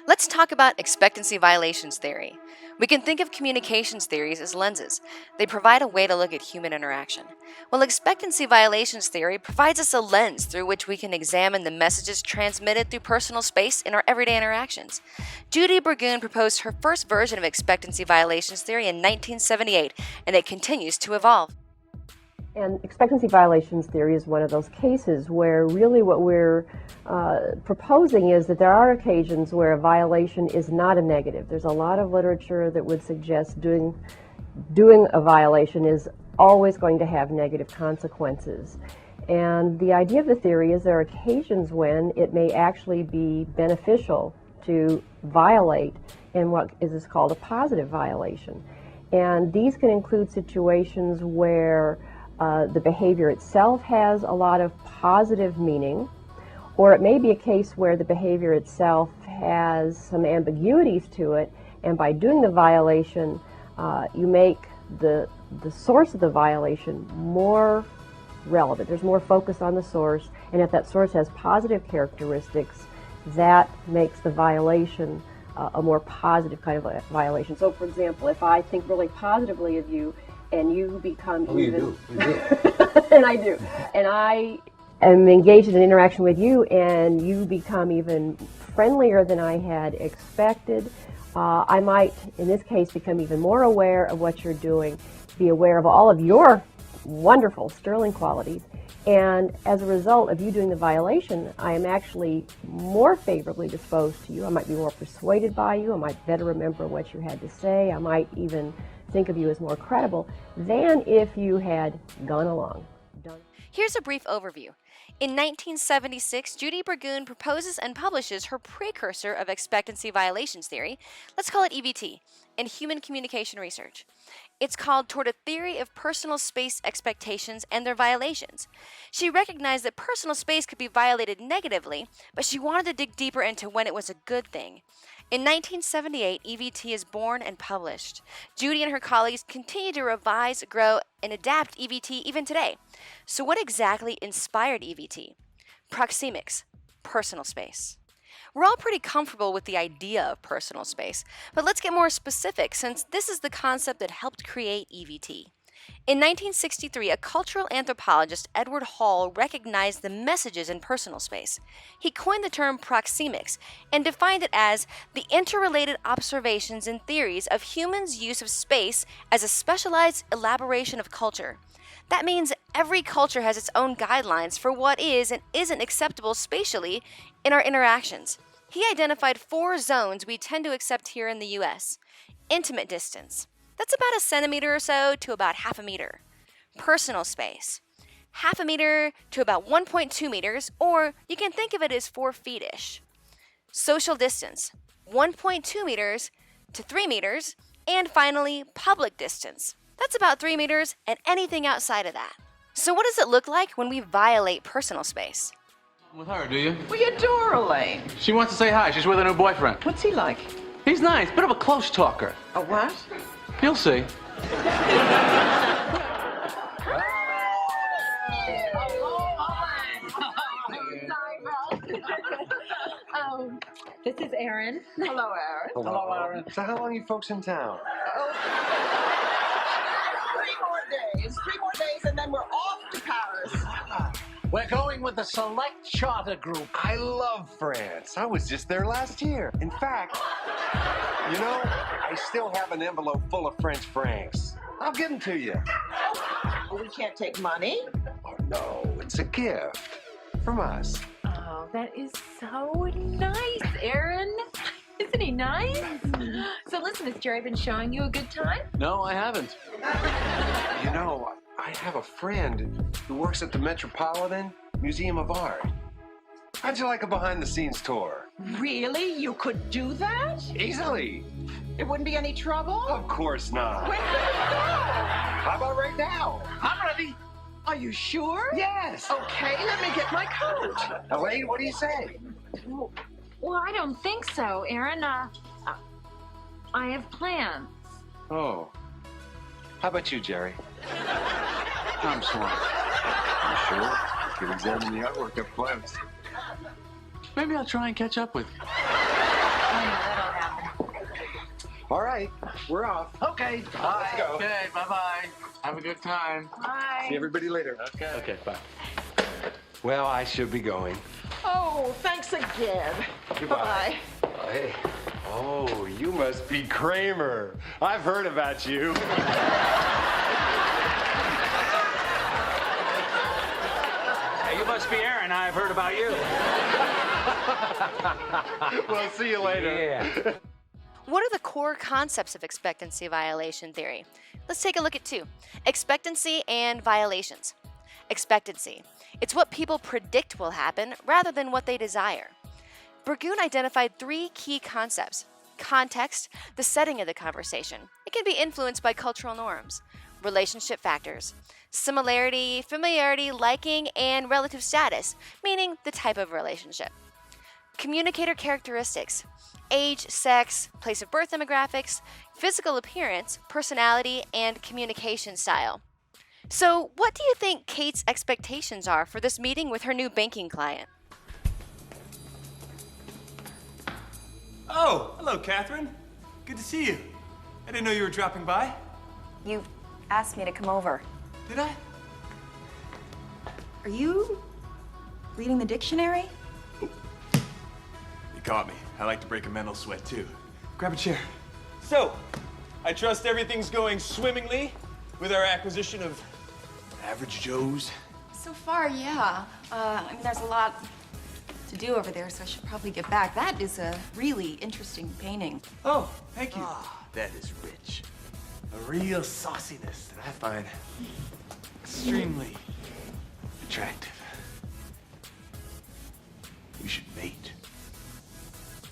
Let's talk about expectancy violations theory. We can think of communications theories as lenses. They provide a way to look at human interaction. Well, expectancy violations theory provides us a lens through which we can examine the messages transmitted through personal space in our everyday interactions. Judy Burgoon proposed her first version of expectancy violations theory in 1978, and it continues to evolve. And expectancy violations theory is one of those cases where really what we're proposing is that there are occasions where a violation is not a negative. There's a lot of literature that would suggest doing a violation is always going to have negative consequences. And the idea of the theory is there are occasions when it may actually be beneficial to violate in what is called a positive violation. And these can include situations where the behavior itself has a lot of positive meaning, or it may be a case where the behavior itself has some ambiguities to it, and by doing the violation, you make the source of the violation more relevant. There's more focus on the source, and if that source has positive characteristics, that makes the violation a more positive kind of violation. So, for example, if I think really positively of you, and you become You do. and I do. And I am engaged in an interaction with you, and you become even friendlier than I had expected. I might, in this case, become even more aware of what you're doing, be aware of all of your wonderful, sterling qualities. And as a result of you doing the violation, I am actually more favorably disposed to you. I might be more persuaded by you. I might better remember what you had to say. I might even think of you as more credible than if you had gone along. Here's a brief overview. In 1976, Judy Burgoon proposes and publishes her precursor of expectancy violations theory, let's call it EVT, in Human Communication Research. It's called Toward a Theory of Personal Space Expectations and Their Violations. She recognized that personal space could be violated negatively, but she wanted to dig deeper into when it was a good thing. In 1978, EVT is born and published. Judy and her colleagues continue to revise, grow, and adapt EVT even today. So what exactly inspired EVT? Proxemics, personal space. We're all pretty comfortable with the idea of personal space, but let's get more specific since this is the concept that helped create EVT. In 1963, a cultural anthropologist, Edward Hall, recognized the messages in personal space. He coined the term proxemics and defined it as the interrelated observations and theories of humans' use of space as a specialized elaboration of culture. That means every culture has its own guidelines for what is and isn't acceptable spatially in our interactions. He identified 4 zones we tend to accept here in the U.S. Intimate distance. That's about a centimeter or so to about half a meter. Personal space. Half a meter to about 1.2 meters, or you can think of it as 4 feet-ish. Social distance. 1.2 meters to 3 meters. And finally, public distance. That's about 3 meters and anything outside of that. So what does it look like when we violate personal space? With her, do you? We adore Elaine. She wants to say hi. She's with her new boyfriend. What's he like? He's nice, bit of a close talker. A what? You'll see. This is Erin. Hello, Aaron. Hello, Aaron. So how long are you folks in town? 3 more days, and then we're off to Paris. We're going with the select charter group. I love France. I was just there last year. In fact, you know, I still have an envelope full of French francs. I'll give them to you. We can't take money. Oh, no, it's a gift from us. Oh, that is so nice, Erin. Isn't he nice? So listen, has Jerry been showing you a good time? No, I haven't. You know, I have a friend who works at the Metropolitan Museum of Art. How'd you like a behind-the-scenes tour? Really? You could do that? Easily. It wouldn't be any trouble? Of course not. When could we go? How about right now? I'm ready. Are you sure? Yes. Okay, let me get my coat. Elaine, what do you say? Well, I don't think so, Erin. I have plans. Oh. How about you, Jerry? I'm swamped. You sure? You can examine the artwork up close. Maybe I'll try and catch up with you. Oh, right, we're off. Okay. Bye. Let's go. Okay, bye-bye. Have a good time. Bye. See everybody later. Okay, bye. Well, I should be going. Oh, thanks again. Goodbye. Hey. Oh, you must be Kramer. I've heard about you. Hey, you must be Aaron. I've heard about you. We'll see you later. Yeah. What are the core concepts of expectancy violation theory? Let's take a look at two: expectancy and violations. Expectancy. It's what people predict will happen rather than what they desire. Burgoon identified three key concepts: context, the setting of the conversation. It can be influenced by cultural norms. Relationship factors: similarity, familiarity, liking, and relative status, meaning the type of relationship. Communicator characteristics: age, sex, place of birth demographics, physical appearance, personality, and communication style. So, what do you think Kate's expectations are for this meeting with her new banking client? Oh, hello, Catherine. Good to see you. I didn't know you were dropping by. You asked me to come over. Did I? Are you reading the dictionary? You caught me. I like to break a mental sweat, too. Grab a chair. So, I trust everything's going swimmingly with our acquisition of Average Joe's. So far, yeah. I mean, there's a lot to do over there, so I should probably get back. That is a really interesting painting. Oh, thank you. That is rich. A real sauciness that I find extremely attractive. We should mate.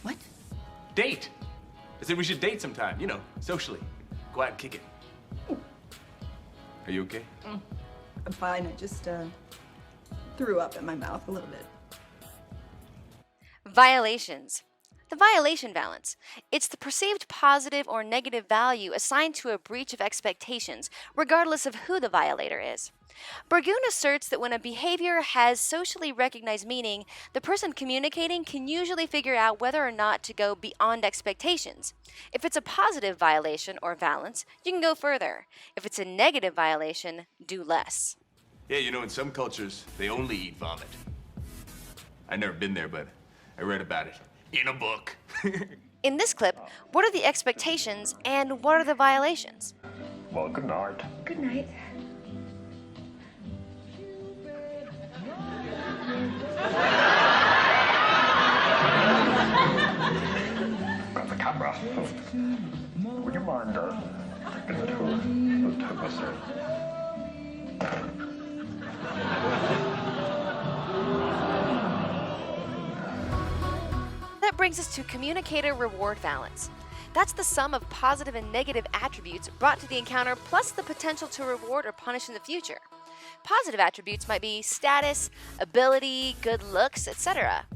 What? Date. I said we should date sometime, you know, socially. Go out and kick it. Are you okay? I'm fine. I just threw up in my mouth a little bit. Violations. The violation balance. It's the perceived positive or negative value assigned to a breach of expectations, regardless of who the violator is. Burgoon asserts that when a behavior has socially recognized meaning, the person communicating can usually figure out whether or not to go beyond expectations. If it's a positive violation or valence, you can go further. If it's a negative violation, do less. Yeah, you know, in some cultures, they only eat vomit. I've never been there, but I read about it in a book. In this clip, what are the expectations and what are the violations? Well, good night. Good night. Got the camera. Would you mind taking the two of us That brings us to communicator reward balance. That's the sum of positive and negative attributes brought to the encounter plus the potential to reward or punish in the future. Positive attributes might be status, ability, good looks, etc.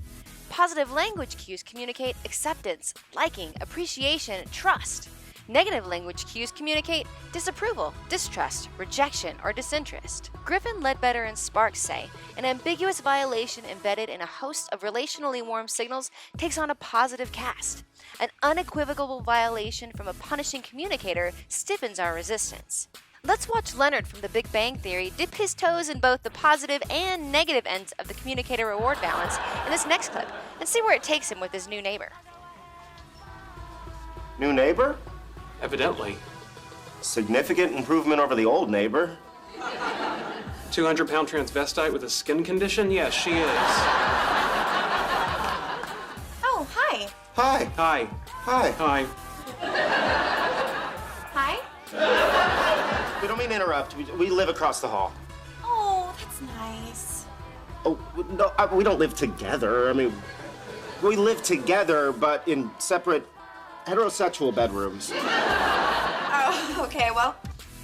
Positive language cues communicate acceptance, liking, appreciation, trust. Negative language cues communicate disapproval, distrust, rejection, or disinterest. Griffin, Ledbetter, and Sparks say an ambiguous violation embedded in a host of relationally warm signals takes on a positive cast. An unequivocal violation from a punishing communicator stiffens our resistance. Let's watch Leonard from The Big Bang Theory dip his toes in both the positive and negative ends of the communicator reward balance in this next clip and see where it takes him with his new neighbor. New neighbor? Evidently. Significant improvement over the old neighbor. 200-pound transvestite with a skin condition? Yes, she is. Oh, hi. Hi. Hi. Hi. Hi. Hi. We don't mean to interrupt. We live across the hall. Oh, that's nice. Oh, no, we don't live together. I mean, we live together, but in separate heterosexual bedrooms. Oh, okay. Well,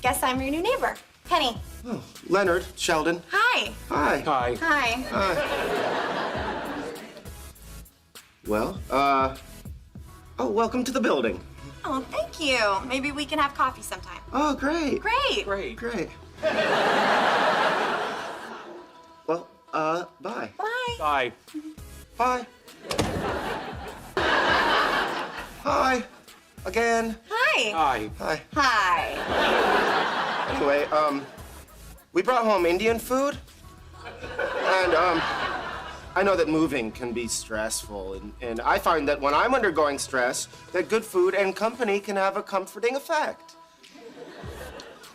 guess I'm your new neighbor, Penny. Oh, Leonard, Sheldon. Hi. Hi. Hi. Hi. Hi. Well, welcome to the building. Oh, thank you. Maybe we can have coffee sometime. Oh, great. Great. Great. Great. Well, bye. Bye. Bye. Hi. Hi. Again. Hi. Hi. Hi. Hi. Anyway, we brought home Indian food. And, I know that moving can be stressful, and I find that when I'm undergoing stress, that good food and company can have a comforting effect.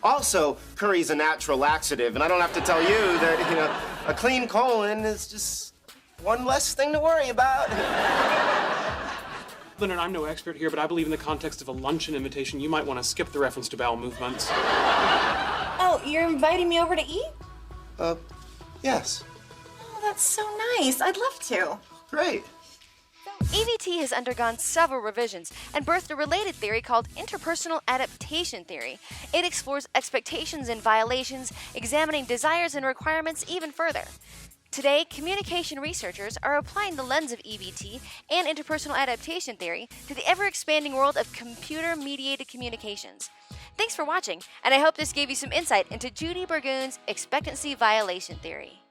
Also, curry's a natural laxative, and I don't have to tell you that, a clean colon is just one less thing to worry about. Leonard, I'm no expert here, but I believe in the context of a luncheon invitation, you might want to skip the reference to bowel movements. Oh, you're inviting me over to eat? Yes. Oh, that's so nice. I'd love to. Great. EVT has undergone several revisions and birthed a related theory called interpersonal adaptation theory. It explores expectations and violations, examining desires and requirements even further. Today, communication researchers are applying the lens of EVT and interpersonal adaptation theory to the ever-expanding world of computer-mediated communications. Thanks for watching, and I hope this gave you some insight into Judy Burgoon's expectancy violation theory.